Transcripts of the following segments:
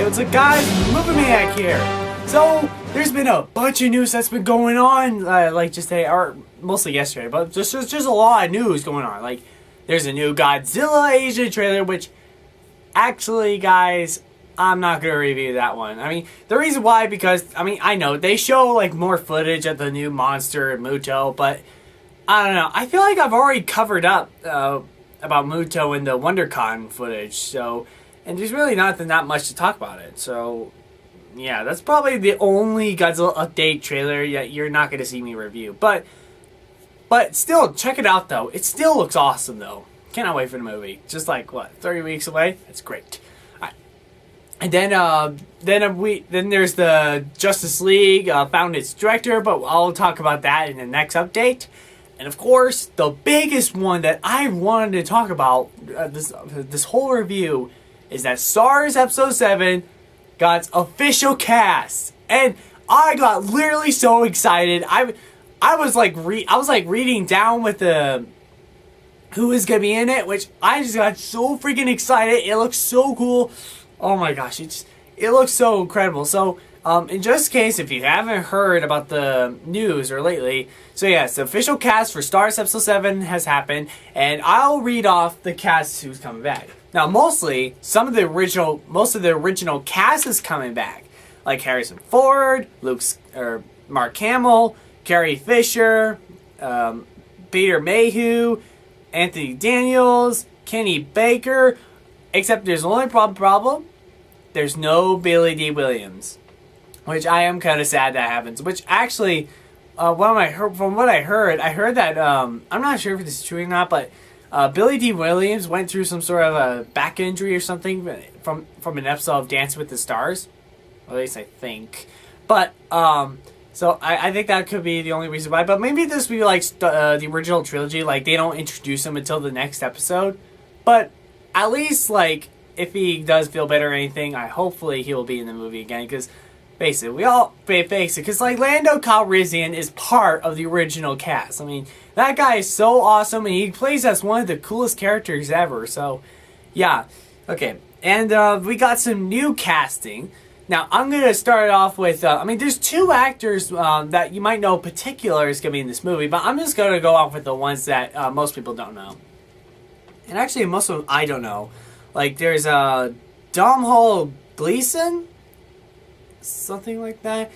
what's up guys, Movie Maniac here. So, there's been a bunch of news that's been going on, like just today, or mostly yesterday, but just a lot of news going on. Like, there's a new Godzilla Asia trailer, which, actually guys, I'm not going to review that one. I mean, the reason why, because, I mean, I know, they show, like, more footage of the new monster and Muto, but, I don't know, I feel like I've already covered up, about Muto in the WonderCon footage, so, and there's really not that much to talk about it, so, yeah, that's probably the only Godzilla update trailer that you're not going to see me review, but still, check it out, though. It still looks awesome, though. Cannot wait for the movie. Just like, what, 30 weeks away? That's great. Alright. And then there's the Justice League, found its director, but I'll talk about that in the next update. And of course, the biggest one that I wanted to talk about this whole review is that Star Wars Episode 7 got its official cast, and I got literally so excited. I was like reading down with the who is gonna be in it, which I just got so freaking excited. It looks so cool. Oh my gosh, it looks so incredible. So in just case if you haven't heard about the news or lately, so yes, the official cast for Star Wars Episode 7 has happened, and I'll read off the cast who's coming back. Now, most of the original cast is coming back, like Harrison Ford, Mark Hamill, Carrie Fisher, Peter Mayhew, Anthony Daniels, Kenny Baker, except there's only problem. There's no Billy D. Williams, which I am kind of sad that happens. Which actually, from what I heard that I'm not sure if this is true or not, but Billy D. Williams went through some sort of a back injury or something from an episode of Dancing with the Stars, or at least I think. But so I think that could be the only reason why. But maybe this would be like the original trilogy, like they don't introduce him until the next episode. But at least like if he does feel better or anything, hopefully he will be in the movie again, because basically, because like Lando Calrissian is part of the original cast. I mean, that guy is so awesome, and he plays as one of the coolest characters ever. So, yeah, okay. And we got some new casting. Now, I'm gonna start off with. I mean, there's two actors that you might know particular is gonna be in this movie, but I'm just gonna go off with the ones that most people don't know. And actually, most of them I don't know. Like, there's Domhnall Gleeson. Something like that.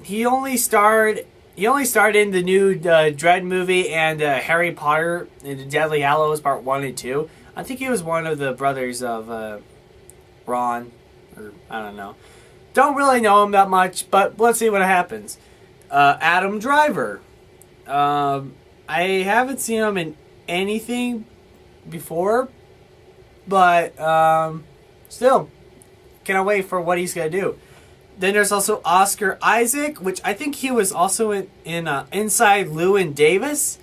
He only starred in the new Dread movie and Harry Potter and the Deathly Hallows Part 1 and 2. I think he was one of the brothers of Ron, or I don't know. Don't really know him that much, but let's see what happens. Adam Driver. I haven't seen him in anything before, but still, cannot wait for what he's gonna do. Then there's also Oscar Isaac, which I think he was also in Inside Llewyn Davis,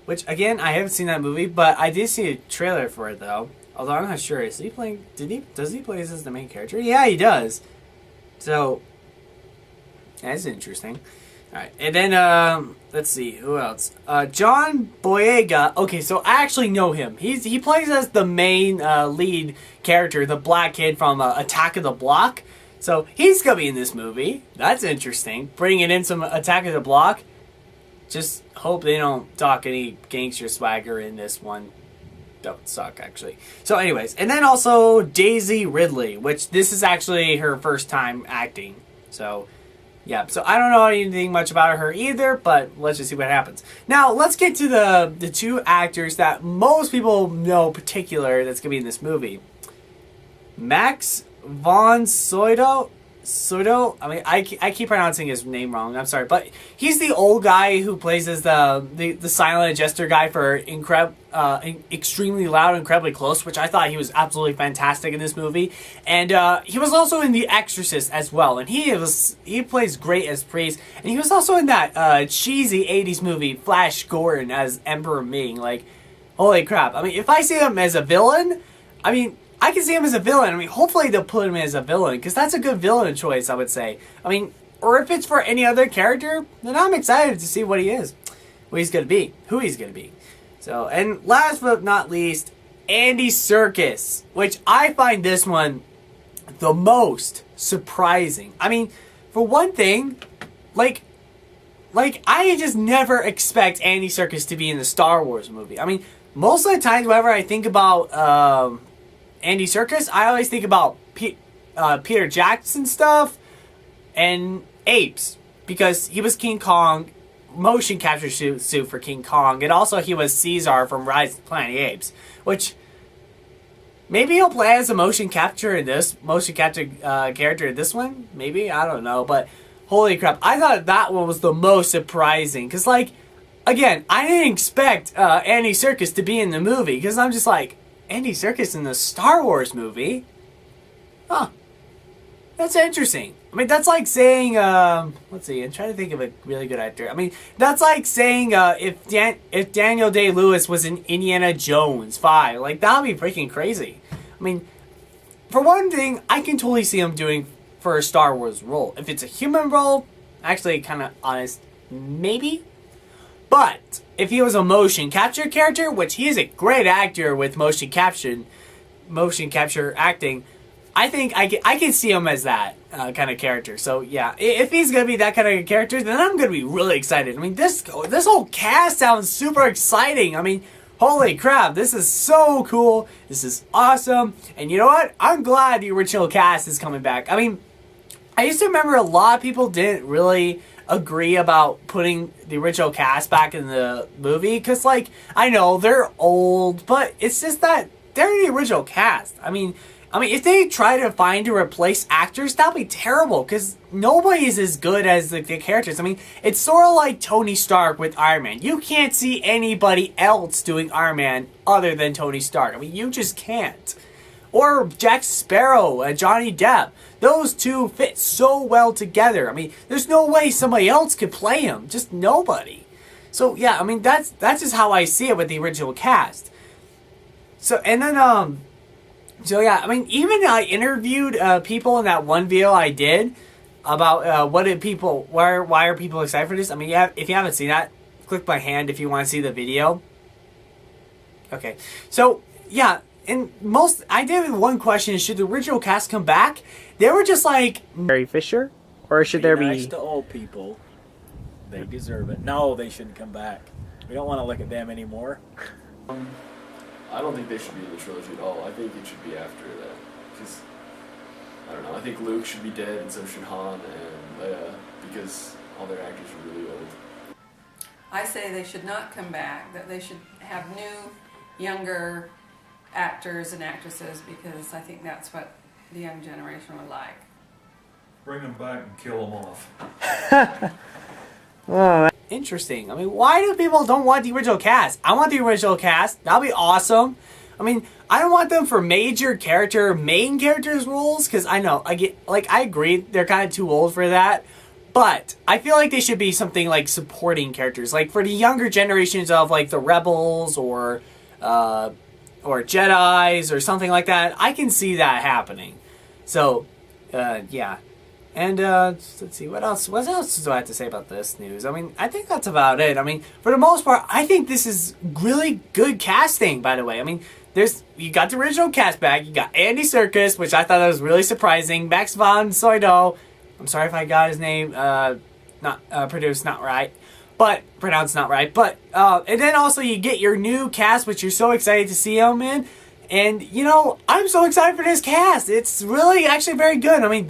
which again I haven't seen that movie, but I did see a trailer for it though. Although I'm not sure, is he playing? Does he play as the main character? Yeah, he does. So that's interesting. All right, and then let's see who else. John Boyega. Okay, so I actually know him. He plays as the main lead character, the black kid from Attack of the Block. So, he's going to be in this movie. That's interesting. Bringing in some Attack of the Block. Just hope they don't talk any gangster swagger in this one. Don't suck, actually. So, anyways. And then also Daisy Ridley, which this is actually her first time acting. So, yeah. So, I don't know anything much about her either, but let's just see what happens. Now, let's get to the two actors that most people know particular that's going to be in this movie. Max von Sydow. I mean, I keep pronouncing his name wrong. I'm sorry, but he's the old guy who plays as the silent jester guy for Extremely Loud, Incredibly Close, which I thought he was absolutely fantastic in this movie. And he was also in The Exorcist as well, and he plays great as Priest. And he was also in that cheesy '80s movie Flash Gordon as Emperor Ming. Like, holy crap! I mean, if I see him as a villain, I mean, I can see him as a villain. I mean, hopefully they'll put him as a villain, because that's a good villain choice, I would say. I mean, or if it's for any other character, then I'm excited to see what he is. What he's going to be. Who he's going to be. So, and last but not least, Andy Serkis, which I find this one the most surprising. I mean, for one thing, like I just never expect Andy Serkis to be in the Star Wars movie. I mean, most of the times whenever I think about Andy Serkis, I always think about Peter Jackson stuff and apes, because he was King Kong, motion capture suit for King Kong, and also he was Caesar from Rise of the Planet of the Apes, which maybe he'll play as a motion capture character in this one. Maybe, I don't know, but holy crap, I thought that one was the most surprising, because like, again, I didn't expect Andy Serkis to be in the movie, because I'm just like, Andy Serkis in the Star Wars movie? Huh. That's interesting. I mean, that's like saying, let's see, I'm trying to think of a really good actor. I mean, that's like saying if Daniel Day-Lewis was in Indiana Jones 5. Like, that would be freaking crazy. I mean, for one thing, I can totally see him doing for a Star Wars role. If it's a human role, actually kind of honest, maybe. But if he was a motion capture character, which he is a great actor with motion capture acting, I think I can see him as that kind of character. So yeah, if he's gonna be that kind of character, then I'm gonna be really excited. I mean, this whole cast sounds super exciting. I mean, holy crap, this is so cool. This is awesome. And you know what? I'm glad the original cast is coming back. I mean, I used to remember a lot of people didn't really agree about putting the original cast back in the movie, because like, I know they're old, but it's just that they're the original cast. I mean, if they try to find to replace actors, that'll be terrible, because nobody is as good as the characters. I mean, it's sort of like Tony Stark with Iron Man. You can't see anybody else doing Iron Man other than Tony Stark. I mean, you just can't. Or Jack Sparrow and Johnny Depp. Those two fit so well together. I mean, there's no way somebody else could play him. Just nobody. So, yeah, I mean, that's just how I see it with the original cast. So, and then, so yeah, I mean, even I interviewed people in that one video I did about why are people excited for this? I mean, yeah, if you haven't seen that, click my hand if you want to see the video. Okay, so yeah, and I did one question: should the original cast come back? They were just like Mary Fisher, or should there be nice to old people? They deserve it. No, they shouldn't come back. We don't want to look at them anymore. I don't think they should be in the trilogy at all. I think it should be after that. Because, I don't know, I think Luke should be dead and so should Han and Leia, because all their actors are really old. I say they should not come back, that they should have new, younger actors and actresses, because I think that's what the young generation would like. Bring them back and kill them off. Oh, interesting. I mean, why do people don't want the original cast? I want the original cast. That'll be awesome. I mean, I don't want them for main characters roles, because I know, I agree, they're kind of too old for that. But I feel like they should be something like supporting characters, like for the younger generations of like the Rebels or Jedis or something like that. I can see that happening. So, yeah. And let's see, what else do I have to say about this news? I mean, I think that's about it. I mean, for the most part, I think this is really good casting, by the way. I mean, you got the original cast back. You got Andy Serkis, which I thought was really surprising. Max von Sydow. I'm sorry if I got his name pronounced not right. But, and then also you get your new cast, which you're so excited to see him in. And, you know, I'm so excited for this cast. It's really actually very good. I mean,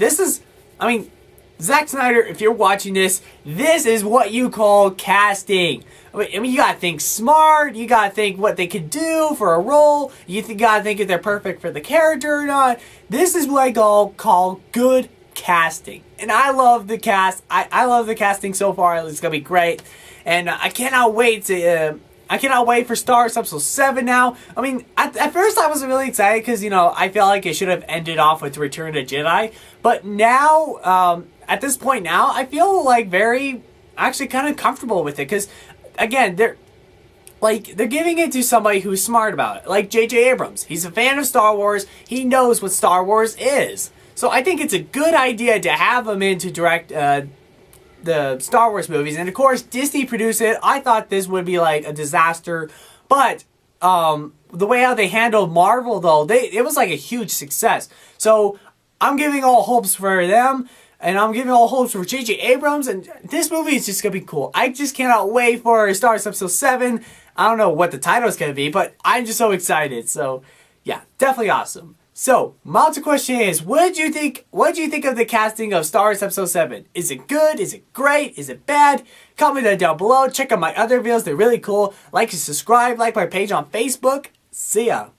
Zack Snyder, if you're watching this is what you call casting. I mean, you gotta think smart, you gotta think what they could do for a role, gotta think if they're perfect for the character or not. This is what I call good casting. And I love the cast. I love the casting so far. It's gonna be great. And I cannot wait for Star Wars Episode 7 now. I mean, at first I wasn't really excited because, you know, I felt like it should have ended off with Return of the Jedi. But now, at this point now, I feel like actually kind of comfortable with it. Because, again, they're giving it to somebody who's smart about it. Like J.J. Abrams. He's a fan of Star Wars. He knows what Star Wars is. So I think it's a good idea to have him in to direct the Star Wars movies. And of course, Disney produced it. I thought this would be like a disaster. But the way how they handled Marvel, though, it was like a huge success. So I'm giving all hopes for them. And I'm giving all hopes for J.J. Abrams. And this movie is just going to be cool. I just cannot wait for Star Wars Episode 7. I don't know what the title is going to be, but I'm just so excited. So, yeah, definitely awesome. So, my ultimate question is, what do you think of the casting of Star Wars Episode 7? Is it good? Is it great? Is it bad? Comment that down below. Check out my other videos. They're really cool. Like and subscribe. Like my page on Facebook. See ya.